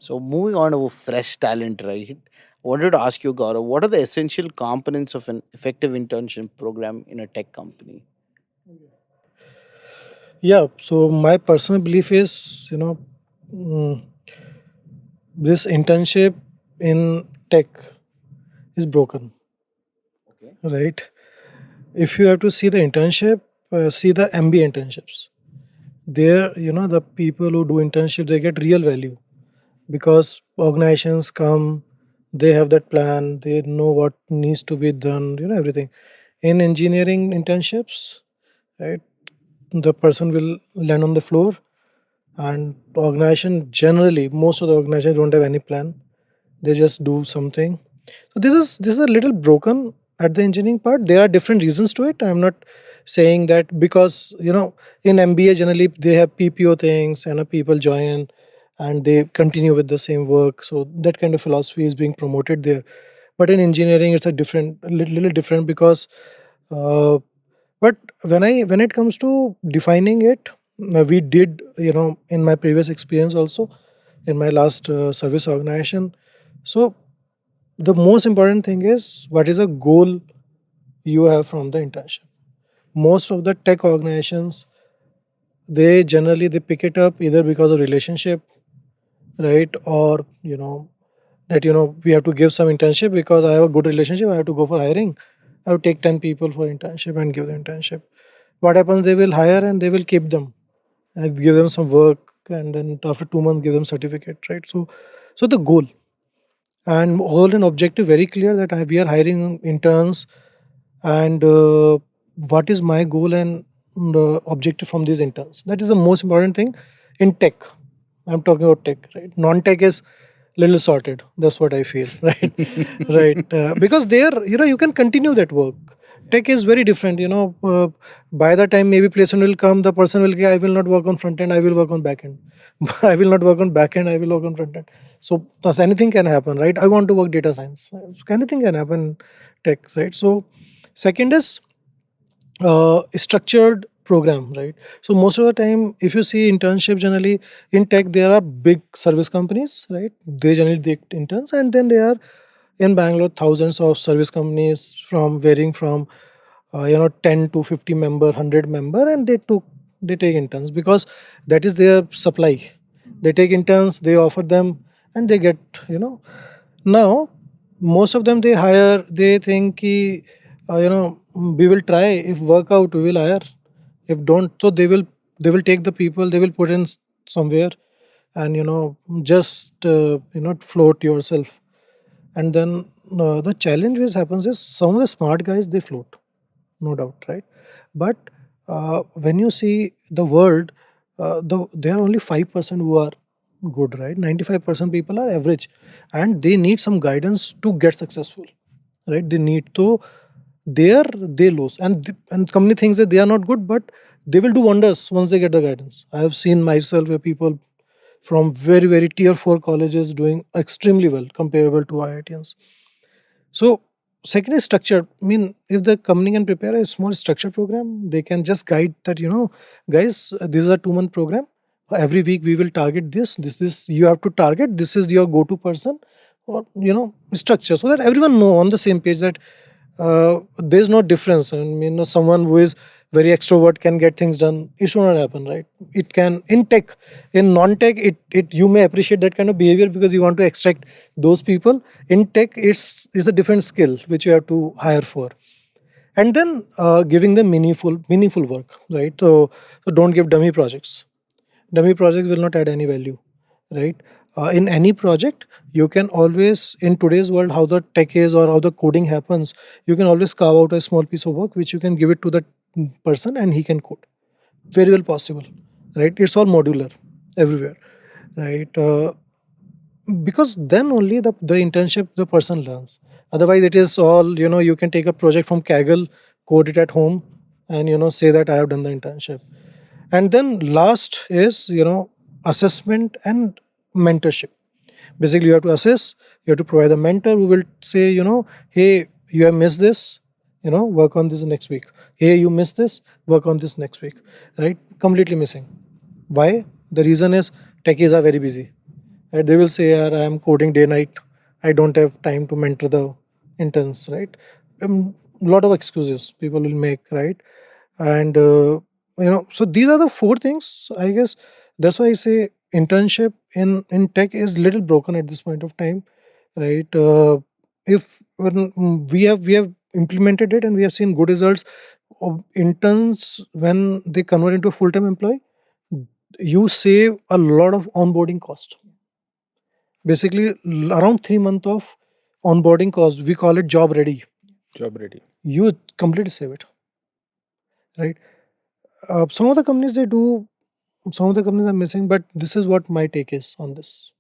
So moving on to fresh talent, right? I wanted to ask you, Gaurav, what are the essential components of an effective internship program in a tech company? Yeah, so my personal belief is, mm, this internship in tech is broken, Okay. right? If you have to see the internship, see the MBA internships. There, the people who do internship, they get real value because organizations come, they have that plan, they know what needs to be done, everything. In engineering internships, right, the person will land on the floor, and organization generally, most of the organizations don't have any plan. They just do something. So this is a little broken at the engineering part. There are different reasons to it. I'm not saying that because in MBA generally they have PPO things and people join and they continue with the same work. So that kind of philosophy is being promoted there. But in engineering, it's a little different because. Uh, but when it comes to defining it, we did in my previous experience also in my last service organization. So the most important thing is what is a goal you have from the internship. Most of the tech organizations, they pick it up either because of relationship, right, or that we have to give some internship because I have a good relationship, I have to go for hiring, I have to take 10 people for internship and give the internship. What happens, they will hire and they will keep them and give them some work, and then after 2 months give them certificate, right? So the goal and hold an objective very clear that we are hiring interns, and what is my goal and the objective from these interns. That is the most important thing in tech. I'm talking about tech, right? Non-tech is little sorted. That's what I feel, right? Right, because there, you can continue that work. Tech is very different. By the time maybe placement will come, the person will say, "I will not work on front end. I will work on back end. I will not work on back end. I will work on front end." So thus anything can happen, right? I want to work data science. Anything can happen in tech, right? So second is structured program, right? So most of the time if you see internship generally in tech, there are big service companies, right? They generally take interns, and then there are in Bangalore thousands of service companies from varying from 10 to 50 member, 100 member, and they take interns because that is their supply. They take interns, they offer them, and they get you know now most of them they hire, they think ki, we will try, if work out we will hire, if don't, so they will take the people, they will put in somewhere, and just float yourself. And then the challenge which happens is some of the smart guys they float, no doubt, right? But when you see the world, there are only 5% who are good, right? 95% people are average, and they need some guidance to get successful, right? They need to, there they lose, and company thinks that they are not good, but they will do wonders once they get the guidance. I have seen myself where people from very very tier 4 colleges doing extremely well comparable to IITians. So second is structure. I mean, if the company can prepare a small structure program, they can just guide that, guys, this is a 2 month program. Every week we will target this. This you have to target. This is your go-to person, or structure, so that everyone know on the same page that there's no difference. I mean, someone who is very extrovert can get things done. It should not happen, right? It can in tech, in non-tech, it you may appreciate that kind of behavior because you want to extract those people. In tech, it's a different skill which you have to hire for, and then giving them meaningful work, right? So don't give dummy projects. Dummy projects will not add any value, right? In any project, you can always, in today's world, how the tech is or how the coding happens, you can always carve out a small piece of work which you can give it to the person and he can code. Very well possible, right? It's all modular everywhere, right? Because then only the internship the person learns. Otherwise it is all, you can take a project from Kaggle, code it at home, and say that I have done the internship. And then last is assessment and mentorship. Basically you have to assess, you have to provide a mentor who will say, hey, you have missed this, work on this next week. Hey, you missed this, work on this next week, right? Completely missing. Why? The reason is techies are very busy, Right? They will say, "Yeah, I am coding day night. I don't have time to mentor the interns." Right? Lot of excuses people will make, right? And so these are the four things, I guess. That's why I say internship in tech is little broken at this point of time, right? If when we have implemented it and we have seen good results of interns when they convert into a full-time employee, you save a lot of onboarding cost. Basically, around 3 months of onboarding cost, we call it job ready. Job ready. You completely save it, right? Some of the companies they do, some of the companies are missing, but this is what my take is on this.